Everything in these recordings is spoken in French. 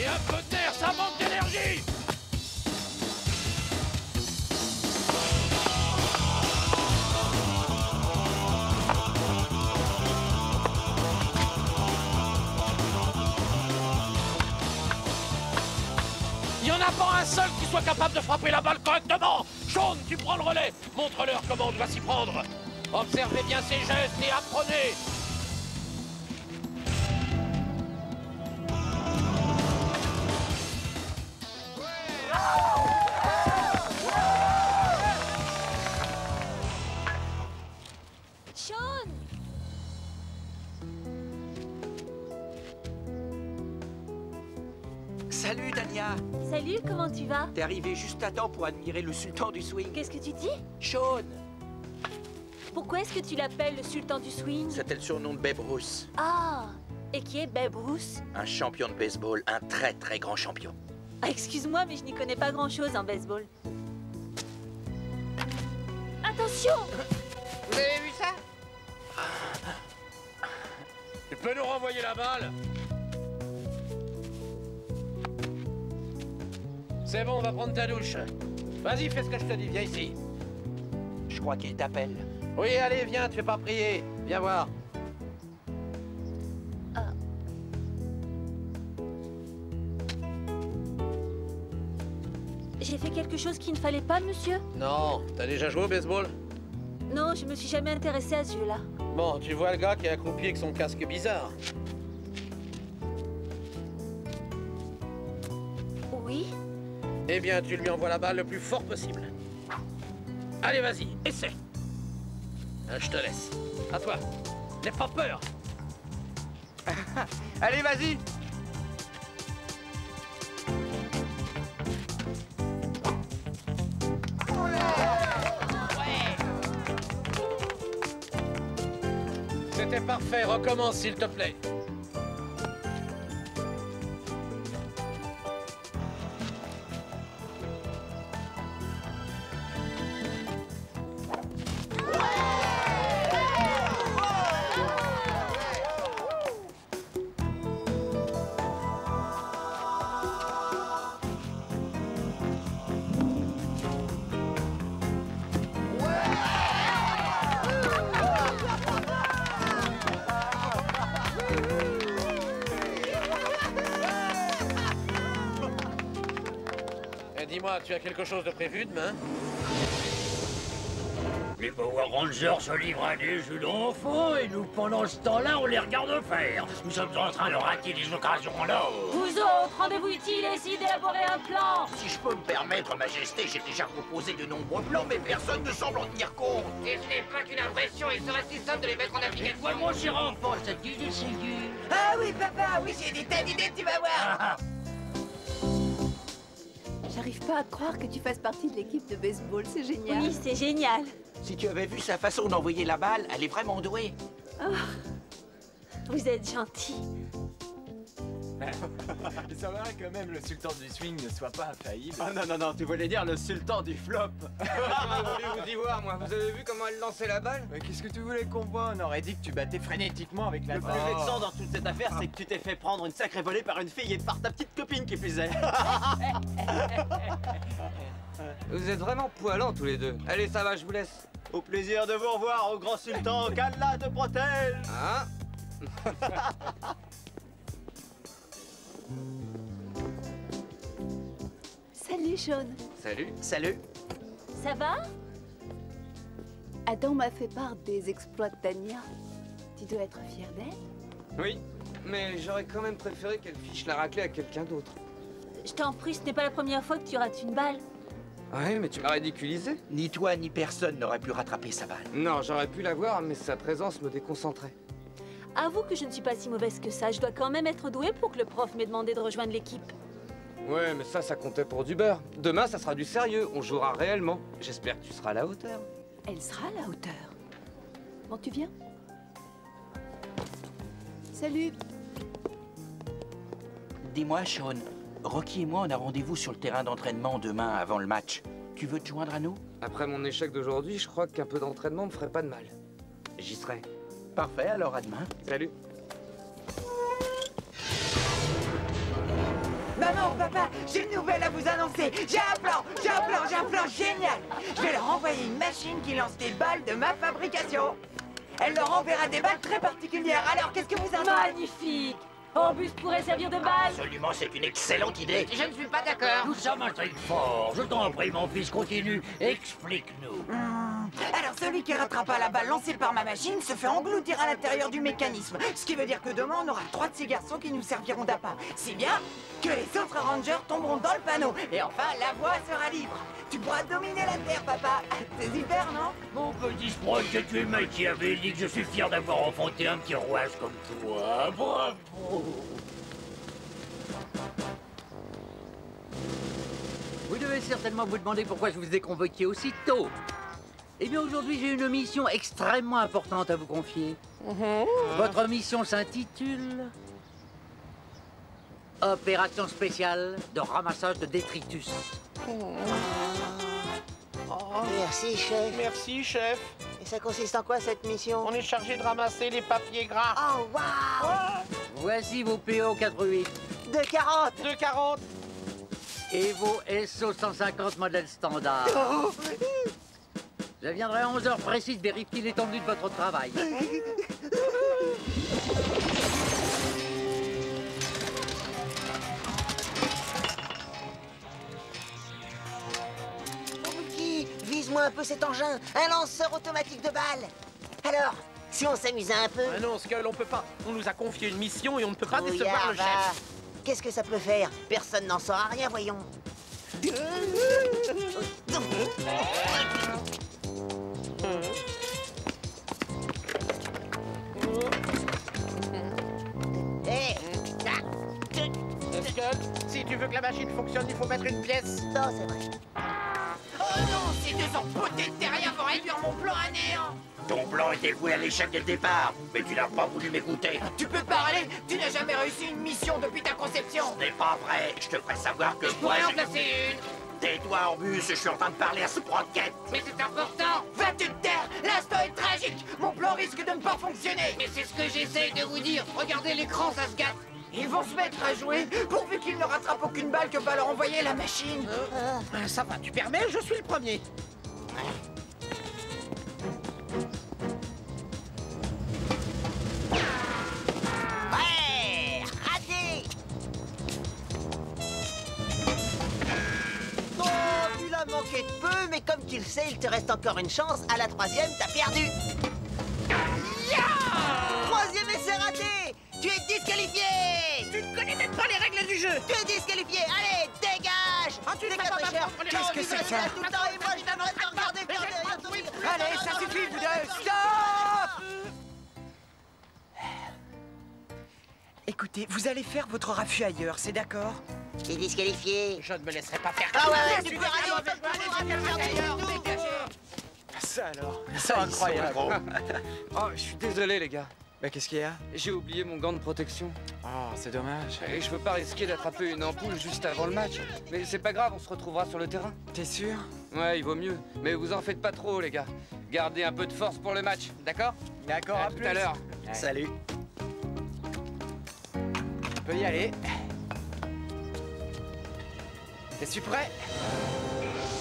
Et un peu d'air, ça manque d'énergie. Il n'y en a pas un seul qui soit capable de frapper la balle correctement. Sean, tu prends le relais. Montre-leur comment on doit s'y prendre. Observez bien ses gestes et apprenez. Sean! Salut, Dania. Salut, comment tu vas? T'es arrivé juste à temps pour admirer le sultan du swing. Qu'est-ce que tu dis? Sean. Pourquoi est-ce que tu l'appelles le sultan du swing? C'était le surnom de Babe Ruth. Ah! Et qui est Babe Ruth? Un champion de baseball, un très très grand champion. Ah, excuse-moi, mais je n'y connais pas grand-chose en baseball. Attention! Vous avez vu ça? Tu peux nous renvoyer la balle? C'est bon, on va prendre ta douche. Vas-y, fais ce que je te dis, viens ici. Je crois qu'il t'appelle. Oui, allez, viens, te fais pas prier. Viens voir. J'ai fait quelque chose qu'il ne fallait pas, monsieur? Non, t'as déjà joué au baseball? Non, je me suis jamais intéressée à ce jeu-là. Bon, tu vois le gars qui est accroupi avec son casque bizarre. Oui? Eh bien, tu lui envoies la balle le plus fort possible. Allez, vas-y, essaie. Je te laisse. À toi. N'aie pas peur. Allez, vas-y. C'était parfait, recommence s'il te plaît. Dis-moi, tu as quelque chose de prévu demain? Les Power Rangers se livrent à des jeux d'enfants et nous, pendant ce temps-là, on les regarde faire. Nous sommes en train de rater des occasions en or. Vous autres, rendez-vous utile et essayez d'élaborer un plan! Si je peux me permettre, Majesté, j'ai déjà proposé de nombreux plans, mais personne ne semble en tenir compte. Et ce n'est pas qu'une impression, il serait si simple de les mettre en application. Ouais, mon cher enfant, ça te dit d'essayer? Ah oui, papa, oui, j'ai des tas d'idées, tu vas voir. J'arrive pas à croire que tu fasses partie de l'équipe de baseball, c'est génial. Oui, c'est génial. Si tu avais vu sa façon d'envoyer la balle, elle est vraiment douée. Oh, vous êtes gentil. Ça va que même le sultan du swing ne soit pas infaillible. Ah non, non, non, tu voulais dire le sultan du flop. Je voulais vous y voir, moi. Vous avez vu comment elle lançait la balle? Mais qu'est-ce que tu voulais qu'on voit? On aurait dit que tu battais frénétiquement avec la Le plus balle. vexant dans toute cette affaire, c'est que tu t'es fait prendre une sacrée volée par une fille et par ta petite copine qui plus est. Vous êtes vraiment poilants tous les deux. Allez, ça va, je vous laisse. Au plaisir de vous revoir, au grand sultan, qu'Allah te protège. Hein? Salut, Sean. Salut. Salut. Ça va? Adam m'a fait part des exploits de Tania. Tu dois être fier d'elle. Oui, mais j'aurais quand même préféré qu'elle fiche la raclée à quelqu'un d'autre. Je t'en prie, ce n'est pas la première fois que tu rates une balle. Ouais, mais tu m'as ridiculisé. Ni toi ni personne n'aurait pu rattraper sa balle. Non, j'aurais pu la voir, mais sa présence me déconcentrait. Avoue que je ne suis pas si mauvaise que ça. Je dois quand même être douée pour que le prof m'ait demandé de rejoindre l'équipe. Ouais, mais ça comptait pour du beurre. Demain, ça sera du sérieux. On jouera réellement. J'espère que tu seras à la hauteur. Elle sera à la hauteur. Bon, tu viens? Salut. Dis-moi, Sean, Rocky et moi, on a rendez-vous sur le terrain d'entraînement demain avant le match. Tu veux te joindre à nous? Après mon échec d'aujourd'hui, je crois qu'un peu d'entraînement me ferait pas de mal. J'y serai. Parfait, alors à demain. Salut. Maman, papa, j'ai une nouvelle à vous annoncer. J'ai un plan génial. Je vais leur envoyer une machine qui lance des balles de ma fabrication. Elle leur enverra des balles très particulières. Alors, qu'est-ce que vous en dites? Magnifique! Orbus pourrait servir de balle. Absolument, c'est une excellente idée. Je ne suis pas d'accord. Nous sommes un truc fort. Je t'en prie, mon fils, continue. Explique-nous. Alors, celui qui rattrapera la balle lancée par ma machine se fait engloutir à l'intérieur du mécanisme. Ce qui veut dire que demain, on aura 3 de ces garçons qui nous serviront d'appât. Si bien que les autres rangers tomberont dans le panneau. Et enfin, la voie sera libre. Tu pourras dominer la Terre, papa. C'est super, non? Mon petit Sprott, que tu es machiavélique, je suis fier d'avoir enfanté un petit rouage comme toi. Bravo! Vous devez certainement vous demander pourquoi je vous ai convoqué aussitôt. Eh bien, aujourd'hui, j'ai une mission extrêmement importante à vous confier. Votre mission s'intitule... Opération spéciale de ramassage de détritus. Merci, chef. Merci, chef. Et ça consiste en quoi, cette mission? On est chargé de ramasser les papiers gras. Oh, waouh! Voici vos PO 88 De 40! De 40. et vos SO 150 modèles standard. Je viendrai à 11 heures précises vérifier l'étendue de votre travail. Rocky, vise-moi un peu cet engin, un lanceur automatique de balles. Alors, si on s'amusait un peu... Ah non, Skull, on peut pas. On nous a confié une mission et on ne peut pas décevoir le chef. Qu'est-ce que ça peut faire? Personne n'en saura rien, voyons. Hé! Skull, si tu veux que la machine fonctionne, il faut mettre une pièce. Non, c'est vrai. Oh non, ces deux empotés de terrien vont réduire mon plan à néant. Ton plan était voué à l'échec dès le départ, mais tu n'as pas voulu m'écouter. Tu peux parler? Tu n'as jamais réussi une mission depuis ta conception. Ce n'est pas vrai. Je te ferai savoir que moi, pourrais en placer une. Tais-toi, Orbus, je suis en train de parler à ce broquette. Mais c'est important. Va-tu te taire? L'instant est tragique. Mon plan risque de ne pas fonctionner. Mais c'est ce que j'essaye de vous dire. Regardez l'écran, ça se gâte. Ils vont se mettre à jouer, pourvu qu'ils ne rattrapent aucune balle que va leur envoyer la machine. Ça va, tu permets? Je suis le premier. Ouais! Raté! Oh, tu l'as manqué de peu, mais comme tu le sais, il te reste encore une chance. À la troisième, t'as perdu. Troisième essai raté! Tu es disqualifié! Tu ne connais même pas les règles du jeu. Tu es disqualifié! Allez, dégage! Ah, tu Dégage, n'es pas cher. Qu'est-ce que c'est que ça? Tout le temps, et moi, je t'aimerais te regarder faire derrière ton... Allez, ça suffit, vous deux. Stop! Écoutez, vous allez faire votre raffut ailleurs, c'est d'accord? Tu es disqualifié! Je ne me laisserai pas faire. Ah ouais, Tu tu peux peux rien Ça alors, C'est incroyable. Oh, je suis désolé, les gars. Bah qu'est-ce qu'il y a? J'ai oublié mon gant de protection. Oh, c'est dommage. Et je veux pas risquer d'attraper une ampoule juste avant le match. Mais c'est pas grave, on se retrouvera sur le terrain. T'es sûr? Ouais, il vaut mieux. Mais vous en faites pas trop, les gars. Gardez un peu de force pour le match, d'accord? D'accord, À tout à l'heure. Salut. On peut y aller. Es-tu prêt?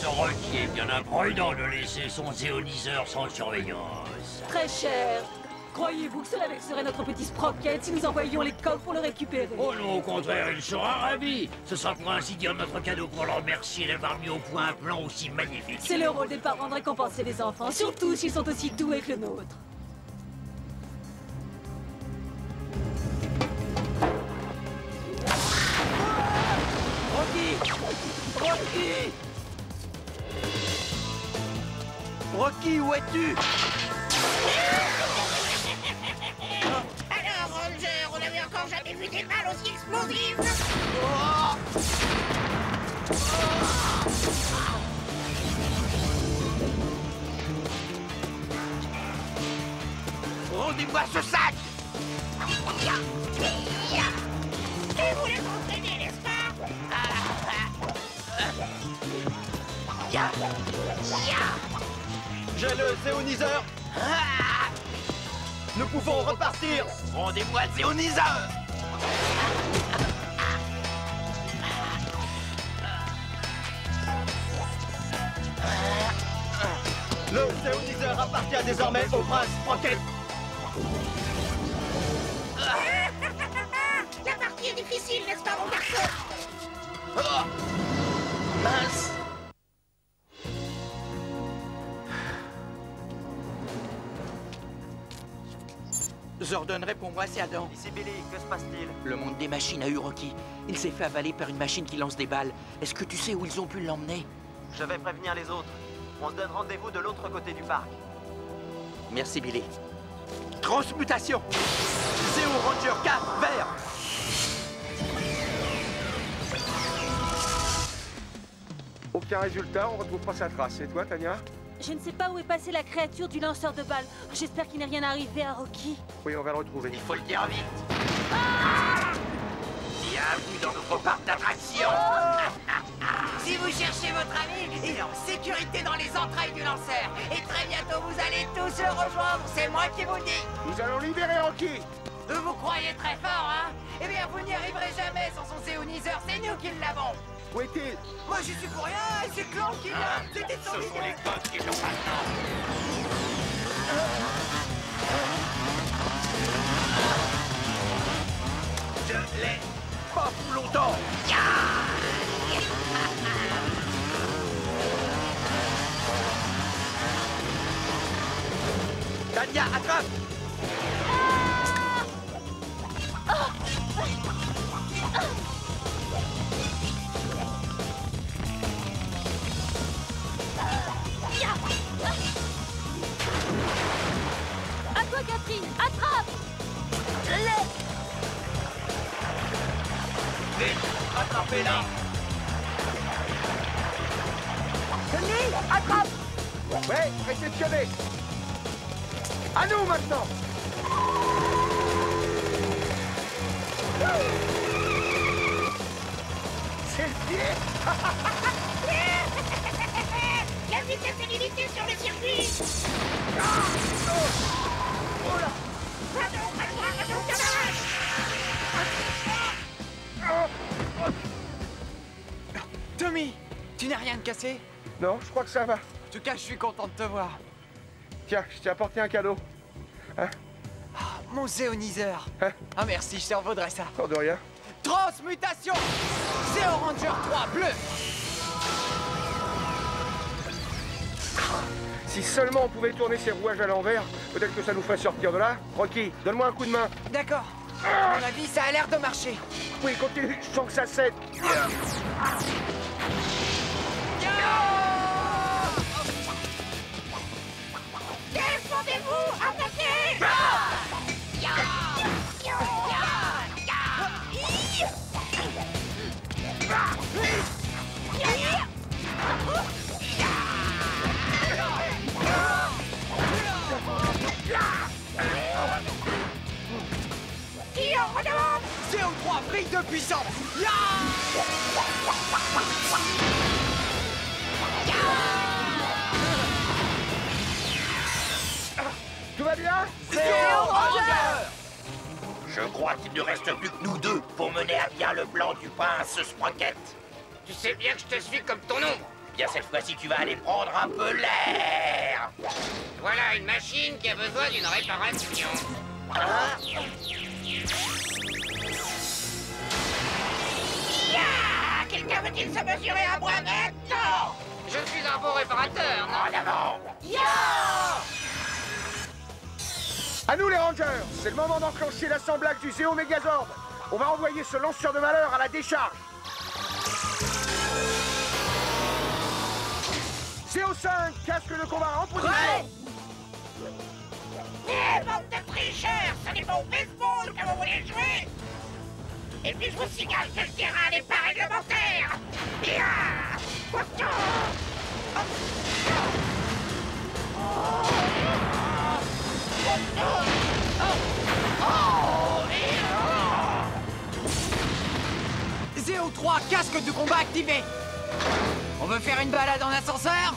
Ce Rocky est bien imprudent de laisser son zéoniseur sans surveillance. Très cher. Croyez-vous que cela vexerait notre petit Sprocket si nous envoyions les coques pour le récupérer? Oh non, au contraire, il sera ravi. Ce sera pour ainsi dire notre cadeau pour le remercier d'avoir mis au point un plan aussi magnifique. C'est le rôle des parents de récompenser les enfants, surtout s'ils sont aussi doués que le nôtre. Rocky! Rocky! Rocky, où es-tu? Alors, Ranger, on n'avait encore jamais vu des balles aussi explosives. Rendez-moi ce sac! Et vous les entraînez, n'est-ce pas? J'ai le zéoniseur. Nous pouvons repartir. Rendez-moi le zéoniseur! Le Zéoniseur appartient désormais au prince Sprocket. La partie est difficile, n'est-ce pas, mon garçon? Oh, mince. Zordon, réponds-moi, c'est Adam. Ici Billy, que se passe-t-il? Le monde des machines a eu Rocky. Il s'est fait avaler par une machine qui lance des balles. Est-ce que tu sais où ils ont pu l'emmener? Je vais prévenir les autres. On se donne rendez-vous de l'autre côté du parc. Merci, Billy. Transmutation. Zéo Ranger 4, vert. Aucun résultat, on retrouve pas sa trace. Et toi, Tania? Je ne sais pas où est passée la créature du lanceur de balles. J'espère qu'il n'est rien arrivé à Rocky. Oui, on va le retrouver. Il faut le dire vite. Bienvenue dans notre parc d'attractions. Si vous cherchez votre ami, il est en sécurité dans les entrailles du lanceur. Et très bientôt, vous allez tous le rejoindre. C'est moi qui vous le dis. Nous allons libérer Rocky. Vous croyez très fort, hein? Eh bien, vous n'y arriverez jamais sans son Zéoniseur. C'est nous qui l'avons. Où est-il? Moi, j'y suis pour rien. C'est Clan qui l'a. C'était son Ce sont les codes qui l'ont maintenant. Je l'ai pas pour longtemps. Tania, attrape. À toi, Catherine, attrape! Vite, attrapez-la. Kenny, attrape. Ouais, réceptionné. À nous maintenant. C'est le pied. La vitesse est limitée sur le circuit. Oh là. Tommy, tu n'as rien de cassé? Non, je crois que ça va. En tout cas, je suis content de te voir. Tiens, je t'ai apporté un cadeau. Hein? Mon Zéoniseur. Hein? Ah merci, je te revaudrais ça. Oh, de rien. Transmutation. Zéo Ranger 3 bleu. Si seulement on pouvait tourner ces rouages à l'envers, peut-être que ça nous ferait sortir de là. Rocky, donne-moi un coup de main. D'accord. À mon avis, ça a l'air de marcher. Oui, continue, je sens que ça cède. Défendez-vous, attaquez! Zéo 3 brille de puissance. Tout va bien? Zéo Ranger. Je crois qu'il ne reste plus que nous deux pour mener à bien le plan du prince Sprocket. Tu sais bien que je te suis comme ton ombre. Bien cette fois-ci, tu vas aller prendre un peu l'air. Voilà une machine qui a besoin d'une réparation. Quelqu'un veut-il se mesurer à moi maintenant? Je suis un bon réparateur, non? En avant. À nous les Rangers, c'est le moment d'enclencher l'assemblage du Zéo Megazord. On va envoyer ce lanceur de malheur à la décharge. Zéo 5, casque de combat en position. Eh, bande de tricheurs! Ce n'est pas au baseball que vous voulez jouer! Et puis je vous signale que le terrain n'est pas réglementaire! Zéo 3, casque de combat activé. On veut faire une balade en ascenseur?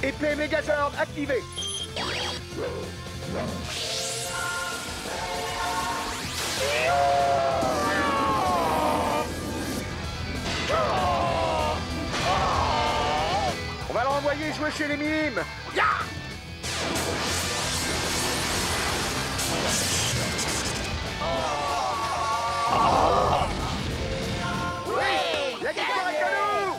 Épée Megazord activée. aller jouer chez les mimes. Ya! Oui! La victoire est à nous!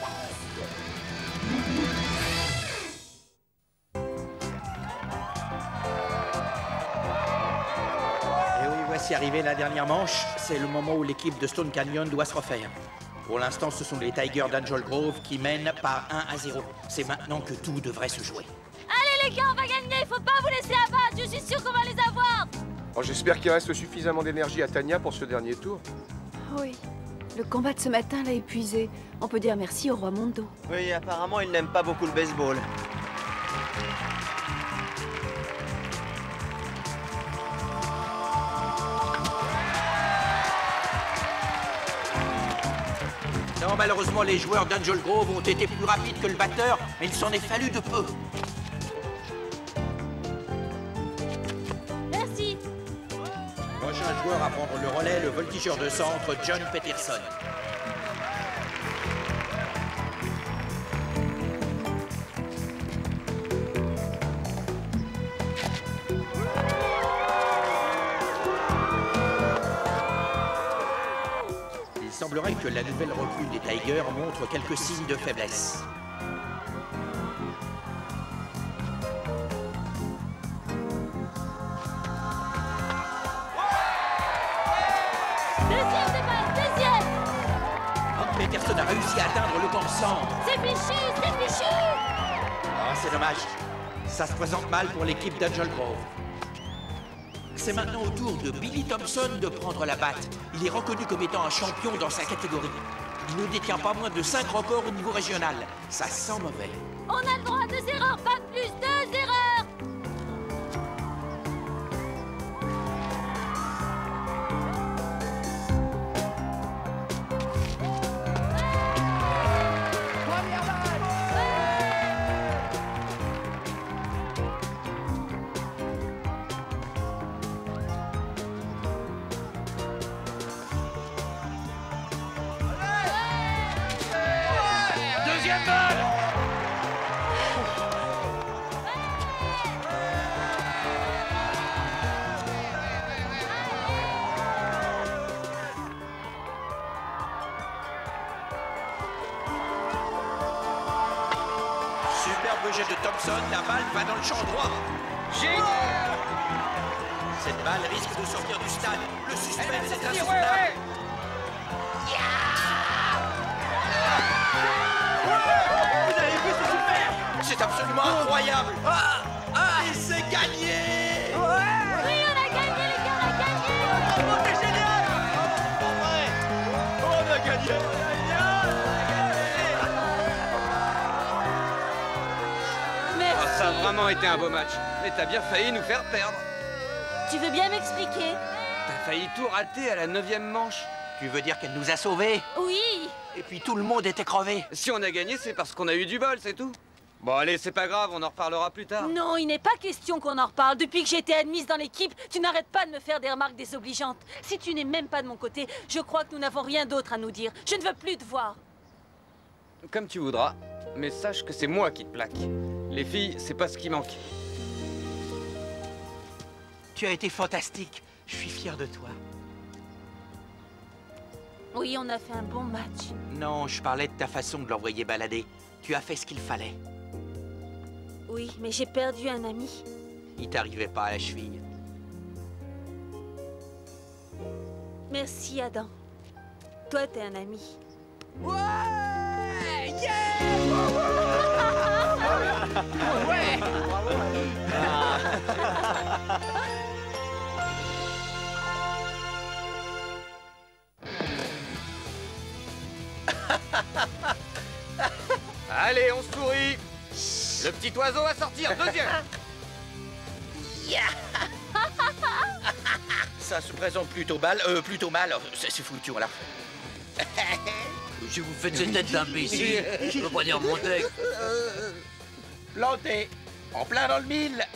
Et oui, voici arrivé la dernière manche. C'est le moment où l'équipe de Stone Canyon doit se refaire. Pour l'instant, ce sont les Tigers d'Angel Grove qui mènent par 1-0. C'est maintenant que tout devrait se jouer. Allez les gars, on va gagner. Faut pas vous laisser abattre. Je suis sûr qu'on va les avoir. Oh, j'espère qu'il reste suffisamment d'énergie à Tania pour ce dernier tour. Oui. Le combat de ce matin l'a épuisé. On peut dire merci au roi Mondo. Oui, apparemment, il n'aime pas beaucoup le baseball. Non, malheureusement, les joueurs d'Angel Grove ont été plus rapides que le batteur, mais il s'en est fallu de peu. Merci. Prochain joueur à prendre le relais, le voltigeur de centre, John Peterson. Il semblerait que la nouvelle recrue des Tigers montre quelques signes de faiblesse. Deuxième de balle, deuxième. Peterson a réussi à atteindre le camp centre. C'est fichu, c'est fichu. Ah, c'est dommage. Ça se présente mal pour l'équipe d'Angel Grove. C'est maintenant au tour de Billy Thompson de prendre la batte. Il est reconnu comme étant un champion dans sa catégorie. Il ne détient pas moins de 5 records au niveau régional. Ça sent mauvais. On a le droit à 2 erreurs, pas plus, 2 erreurs. Deuxième balle. Superbe jet de Thompson, la balle va dans le champ droit. Génial! Cette balle risque de sortir du stade. Le suspense est insoutenable. Vous avez vu, c'est super! C'est absolument incroyable. Et c'est gagné. Oui, on a gagné, les gars, on a gagné. Oh, c'est génial! On a gagné! Merci. Ça a vraiment été un beau match. Mais t'as bien failli nous faire perdre. Tu veux bien m'expliquer? T'as failli tout rater à la 9e manche. Tu veux dire qu'elle nous a sauvés? Oui. Et puis tout le monde était crevé. Si on a gagné, c'est parce qu'on a eu du bol, c'est tout. Bon, allez, c'est pas grave, on en reparlera plus tard. Non, il n'est pas question qu'on en reparle. Depuis que j'ai été admise dans l'équipe, tu n'arrêtes pas de me faire des remarques désobligeantes. Si tu n'es même pas de mon côté, je crois que nous n'avons rien d'autre à nous dire. Je ne veux plus te voir. Comme tu voudras, mais sache que c'est moi qui te plaque. Les filles, c'est pas ce qui manque. Tu as été fantastique. Je suis fier de toi. Oui, on a fait un bon match. Non, je parlais de ta façon de l'envoyer balader. Tu as fait ce qu'il fallait. Oui, mais j'ai perdu un ami. Il t'arrivait pas à la cheville. Merci, Adam. Toi, t'es un ami. Ouais! Ouais! Allez, on sourit. Le petit oiseau va sortir, deuxième. Ça se présente plutôt mal. C'est foutu, là. Si vous faites cette tête d'imbécile, je peux pas dire mon texte. Planté. En plein dans le mille.